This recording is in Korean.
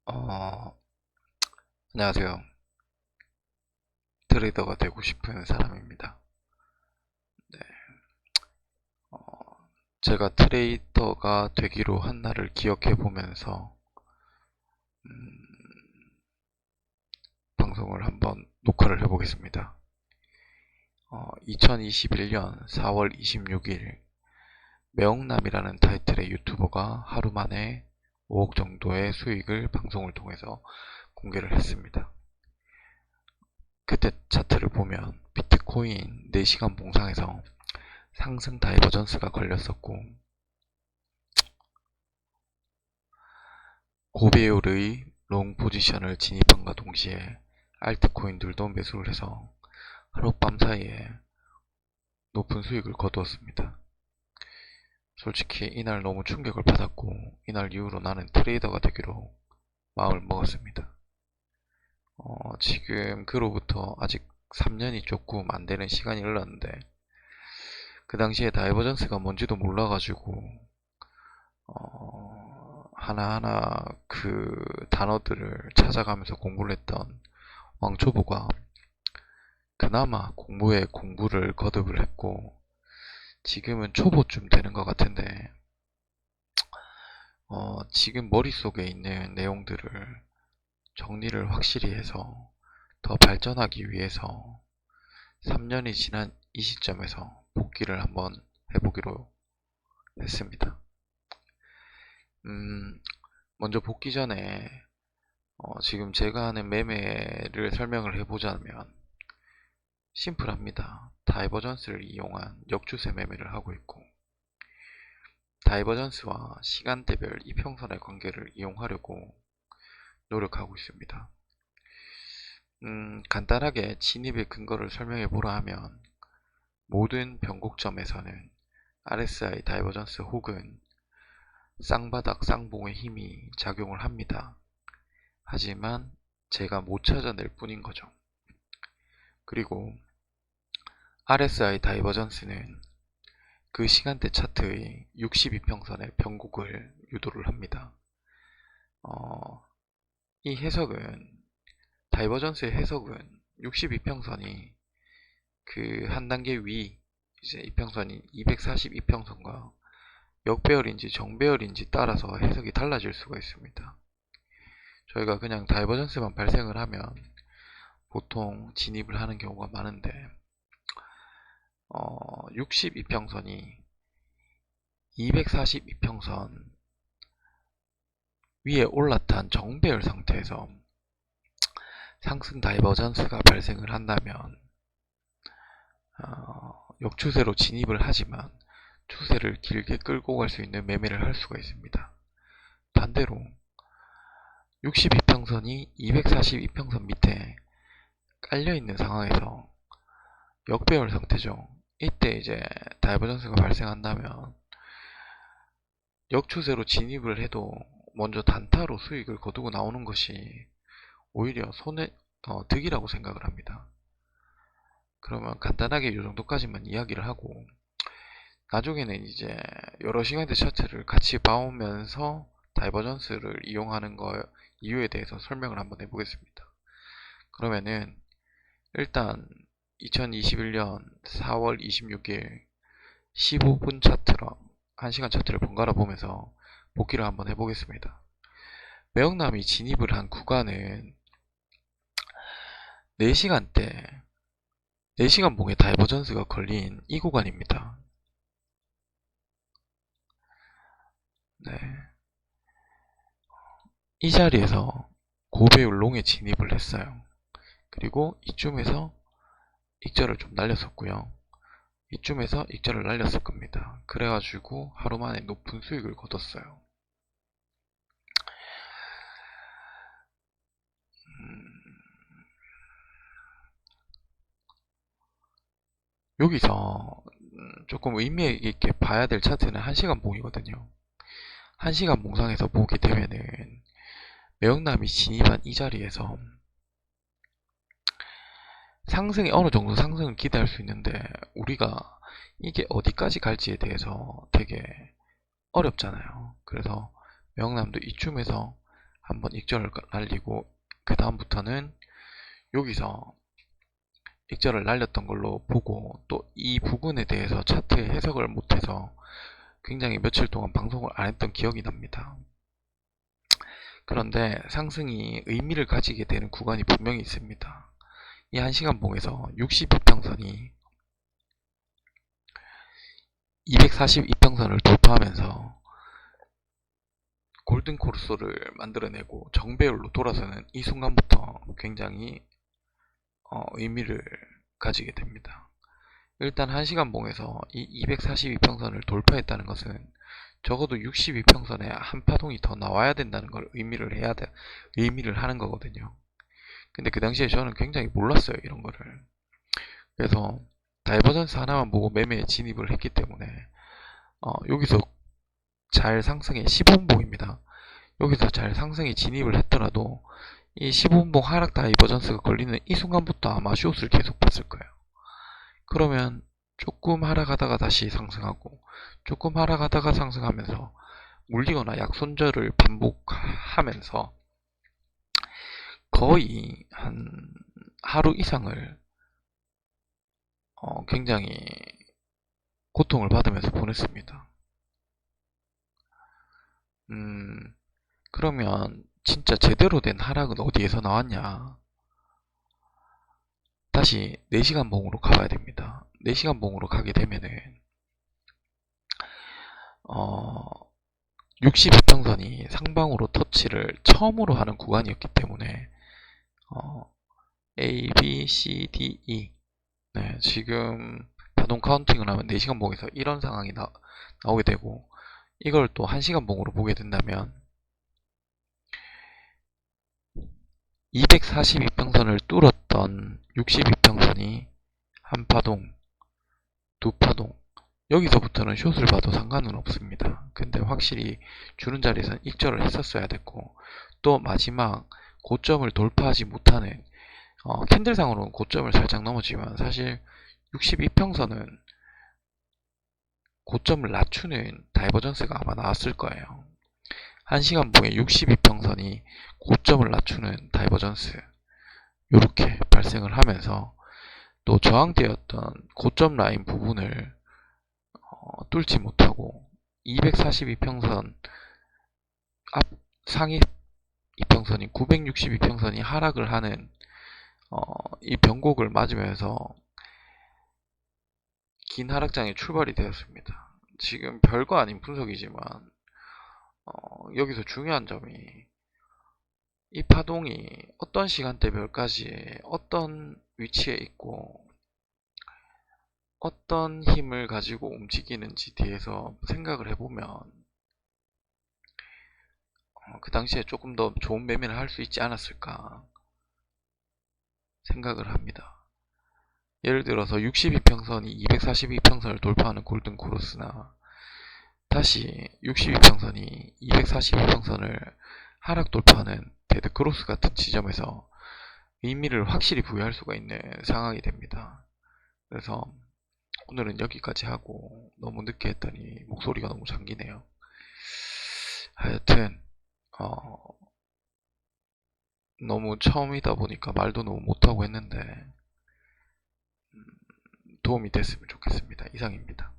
어, 안녕하세요. 트레이더가 되고 싶은 사람입니다. 네, 어, 제가 트레이더가 되기로 한 날을 기억해 보면서 방송을 한번 녹화를 해보겠습니다. 2021년 4월 26일 매억남이라는 타이틀의 유튜버가 하루 만에 5억 정도의 수익을 방송을 통해서 공개를 했습니다. 그때 차트를 보면 비트코인 4시간 봉상에서 상승 다이버전스가 걸렸었고 고배율의 롱 포지션을 진입함과 동시에 알트코인들도 매수를 해서 하룻밤 사이에 높은 수익을 거두었습니다. 솔직히 이날 너무 충격을 받았고 이날 이후로 나는 트레이더가 되기로 마음을 먹었습니다. 지금 그로부터 아직 3년이 조금 안 되는 시간이 흘렀는데 그 당시에 다이버전스가 뭔지도 몰라가지고 하나하나 그 단어들을 찾아가면서 공부를 했던 왕초보가 그나마 공부에 공부를 거듭을 했고 지금은 초보쯤 되는 것 같은데 지금 머릿속에 있는 내용들을 정리를 확실히 해서 더 발전하기 위해서 3년이 지난 이 시점에서 복귀를 한번 해보기로 했습니다. 먼저 복귀 전에 지금 제가 하는 매매를 설명을 해보자면 심플합니다. 다이버전스를 이용한 역추세 매매를 하고 있고 다이버전스와 시간대별 이평선의 관계를 이용하려고 노력하고 있습니다. 간단하게 진입의 근거를 설명해 보라 하면 모든 변곡점에서는 RSI 다이버전스 혹은 쌍바닥 쌍봉의 힘이 작용을 합니다. 하지만 제가 못 찾아낼 뿐인 거죠. 그리고 RSI 다이버전스는 그 시간대 차트의 62평선의 변곡을 유도를 합니다. 이 해석은 다이버전스의 해석은 62평선이 그 한 단계 위 이제 이평선이 242평선과 역배열인지 정배열인지 따라서 해석이 달라질 수가 있습니다. 저희가 그냥 다이버전스만 발생을 하면 보통 진입을 하는 경우가 많은데 62평선이 242평선 위에 올라탄 정배열 상태에서 상승 다이버전스가 발생을 한다면 역추세로 진입을 하지만 추세를 길게 끌고 갈 수 있는 매매를 할 수가 있습니다. 반대로 62평선이 242평선 밑에 깔려있는 상황에서 역배열 상태죠. 이때 이제 다이버전스가 발생한다면 역추세로 진입을 해도 먼저 단타로 수익을 거두고 나오는 것이 오히려 득이라고 생각을 합니다. 그러면 간단하게 이 정도까지만 이야기를 하고 나중에는 이제 여러 시간대 차트를 같이 봐오면서 다이버전스를 이용하는 이유에 대해서 설명을 한번 해보겠습니다. 그러면은 일단 2021년 4월 26일 15분 차트랑 1시간 차트를 번갈아 보면서 복귀를 한번 해보겠습니다. 매억남이 진입을 한 구간은 4시간대 4시간 봉에 다이버전스가 걸린 이 구간입니다. 네. 이 자리에서 고배율 롱에 진입을 했어요. 그리고 이쯤에서 익절을 좀 날렸었고요. 이쯤에서 익절을 날렸을 겁니다. 그래가지고 하루 만에 높은 수익을 거뒀어요. 여기서 조금 의미 있게 봐야 될 차트는 1시간 봉이거든요. 1시간 봉상에서 보게 되면은 매억남이 진입한 이 자리에서 상승이 어느 정도 상승을 기대할 수 있는데 우리가 이게 어디까지 갈지에 대해서 되게 어렵잖아요. 그래서 명남도 이쯤에서 한번 익절을 날리고 그 다음부터는 여기서 익절을 날렸던 걸로 보고, 또 이 부분에 대해서 차트의 해석을 못해서 굉장히 며칠 동안 방송을 안 했던 기억이 납니다. 그런데 상승이 의미를 가지게 되는 구간이 분명히 있습니다. 이 1시간봉에서 62평선이 242평선을 돌파하면서 골든코르소를 만들어내고 정배율로 돌아서는 이 순간부터 굉장히 의미를 가지게 됩니다. 일단 1시간봉에서 이 242평선을 돌파했다는 것은 적어도 62평선에 한 파동이 더 나와야 된다는 걸 의미를 하는 거거든요. 근데 그 당시에 저는 굉장히 몰랐어요, 이런 거를. 그래서 다이버전스 하나만 보고 매매에 진입을 했기 때문에 여기서 잘 상승해 15분봉입니다. 여기서 잘 상승에 진입을 했더라도 이 15분봉 하락 다이버전스가 걸리는 이 순간부터 아마 숏을 계속 봤을 거예요. 그러면 조금 하락하다가 다시 상승하고 조금 하락하다가 상승하면서 물리거나 약손절을 반복하면서 거의 한 하루 이상을 굉장히 고통을 받으면서 보냈습니다. 그러면 진짜 제대로 된 하락은 어디에서 나왔냐? 다시 4시간 봉으로 가봐야 됩니다. 4시간 봉으로 가게 되면은 62평선이 상방으로 터치를 처음으로 하는 구간이었기 때문에 A, B, C, D, E, 네, 지금 자동 카운팅을 하면 4시간 봉에서 이런 상황이 나오게 되고, 이걸 또 1시간 봉으로 보게 된다면 242평선을 뚫었던 62평선이 한 파동, 두 파동, 여기서부터는 숏을 봐도 상관은 없습니다. 근데 확실히 주는 자리에서는 익절을 했었어야 됐고, 또 마지막 고점을 돌파하지 못하는, 캔들상으로는 고점을 살짝 넘었지만 사실 62평선은 고점을 낮추는 다이버전스가 아마 나왔을 거예요. 1시간 봉에 62평선이 고점을 낮추는 다이버전스, 이렇게 발생을 하면서 또 저항되었던 고점 라인 부분을 뚫지 못하고 242평선 앞 상위 이평선인 962평선이 하락을 하는 이 변곡을 맞으면서 긴 하락장에 출발이 되었습니다. 지금 별거 아닌 분석이지만 여기서 중요한 점이 이 파동이 어떤 시간대별까지 어떤 위치에 있고 어떤 힘을 가지고 움직이는지 뒤에서 생각을 해보면 그 당시에 조금 더 좋은 매매를 할 수 있지 않았을까 생각을 합니다. 예를 들어서 62평선이 242평선을 돌파하는 골든코러스나 다시 62평선이 242평선을 하락 돌파하는 데드크로스 같은 지점에서 의미를 확실히 부여할 수가 있는 상황이 됩니다. 그래서 오늘은 여기까지 하고, 너무 늦게 했더니 목소리가 너무 잠기네요. 하여튼 너무 처음이다 보니까 말도 너무 못하고 했는데 도움이 됐으면 좋겠습니다. 이상입니다.